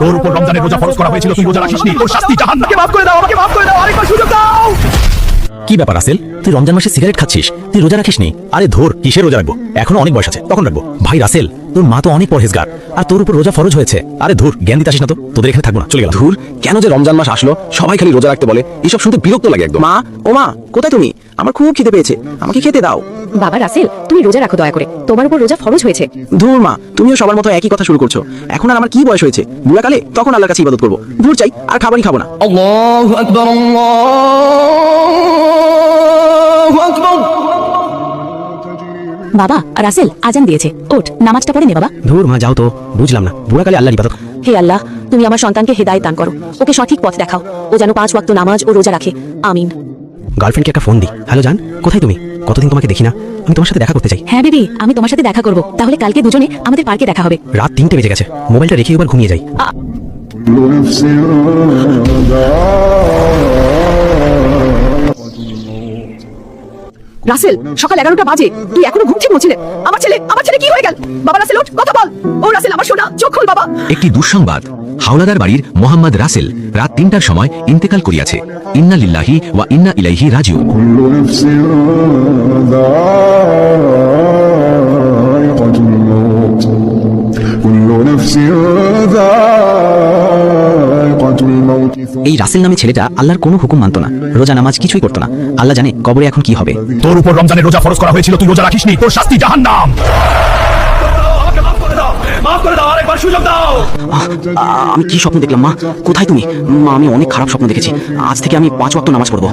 তোর উপর রমজানের রোজা ফরজ করা হয়েছিল, তুই রোজা রাখিসনি, তোর শাস্তি জাহান্নাম। আমাকে মাফ করে দাও, আমাকে মাফ করে দাও, আরেকবার সুযোগ দাও। কি ব্যাপার রাসেল, তুই রমজান মাসে সিগারেট খাচ্ছিস, তুই রোজা রাখিসনি? আরে ধর, কিসের রোজা রাখবো, এখনো অনেক বয়স আছে, তখন রাখবো। ভাই রাসেল, তোর মা তো অনেক পরহেজগার, আর তোর উপর রোজা ফরজ হয়েছে। আরে ধর, জ্ঞান দিতে আসিস না তো, তোদের এখানে থাকবো না, চলে গেলাম। ধুর, কেন যে রমজান মাস আসলো, সবাই খালি রোজা রাখতে বলে, এসব শুনতে বিরক্ত লাগে একদম। মা, ও মা, কোথায় তুমি? আমার খুব খিদে পেয়েছে, আমাকে খেতে দাও। বাবা রাসেল, তুমি রোজা রাখো দয়া করে, তোমার উপর রোজা ফরজ হয়েছে। ধুর মা, তুমিও সবার মতো একই কথা শুরু করছো। এখন আর আমার কি বয়স হয়েছে, বুড়াকালে তখন আল্লাহর কাছে ইবাদত করবো। ধুর চাই, আর খাবারই খাবো না। আল্লাহু আকবার, আল্লাহু আকবার। বাবা রাসেল আজান দিয়েছে, ওঠ নামাজটা পড়ে নে বাবা। ধুর মা, যাও তো, বুঝলাম না, বুড়াকালে আল্লাহর ইবাদত। হে আল্লাহ, তুমি আমার সন্তানকে হেদায়েত দান করো, ওকে সঠিক পথ দেখাও, ও যেন 5 ওয়াক্ত নামাজ ও রোজা রাখে, আমিন। গার্লফ্রেন্ডকে একটা ফোন দি। হ্যালো জান, কোথায় তুমি? কতদিন তোমাকে দেখি না, আমি তোমার সাথে দেখা করতে চাই। হ্যাঁ বেবি, আমি তোমার সাথে দেখা করব, তাহলে কালকে দুজনে আমাদের পার্কে দেখা হবে। রাত 3টে বেজে গেছে, মোবাইলটা রেখে এবার ঘুমিয়ে যাই। রাসেল, সকাল 11টা বাজে, তুই এখনো ঘুম থেকে উঠছিস? আমার ছেলে কি হয়ে গেল? বাবা রাসেল, ওঠ, কথা বল। ও রাসেল, আমার সোনা, চোখ খোল বাবা। একটি দুঃসংবাদ, হাওলাদার বাড়ির মোহাম্মদ রাসেল রাত 3টার সময় ইন্তেকাল করিয়াছে। ইন্না লিল্লাহি ওয়া ইন্না ইলাইহি রাজিউন। এই রাসেল নামে ছেলেটা আল্লাহর কোনো হুকুম মানতো না, রোজা নামাজ কিছুই করতো না। আল্লাহ জানে কবরে এখন কি হবে। তোর উপর রমজানের রোজা ফরজ করা হয়েছিল, তুই রোজা রাখিসনি, তোর শাস্তি জাহান্নাম। আমাকে মাফ করে দাও, মাফ করে দাও, আরেকবার সুযোগ দাও। আমি কি স্বপ্ন দেখলাম মা? কোথায় তুমি? মা, আমি অনেক খারাপ স্বপ্ন দেখেছি, আজ থেকে আমি 5 ওয়াক্ত নামাজ পড়বো।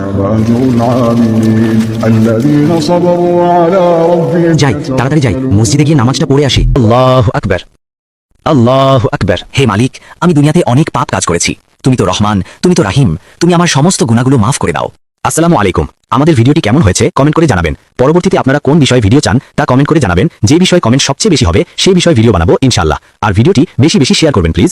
যাই, তাড়াতাড়ি যাই, মসজিদে গিয়ে নামাজটা পড়ে আসি। আল্লাহু আকবার, আল্লাহু আকবার। হে মালিক, আমি দুনিয়াতে অনেক পাপ কাজ করেছি, তুমি তো রহমান, তুমি তো রাহিম, তুমি আমার সমস্ত গুনাহগুলো মাফ করে দাও। আসসালামু আলাইকুম। আমাদের ভিডিওটি কেমন হয়েছে কমেন্ট করে জানাবেন। পরবর্তীতে আপনারা কোন বিষয়ে ভিডিও চান তা কমেন্ট করে জানাবেন। যে বিষয়ে কমেন্ট সবচেয়ে বেশি হবে সেই বিষয়ে ভিডিও বানাবো ইনশাআল্লাহ। আর ভিডিওটি বেশি বেশি শেয়ার করবেন প্লিজ।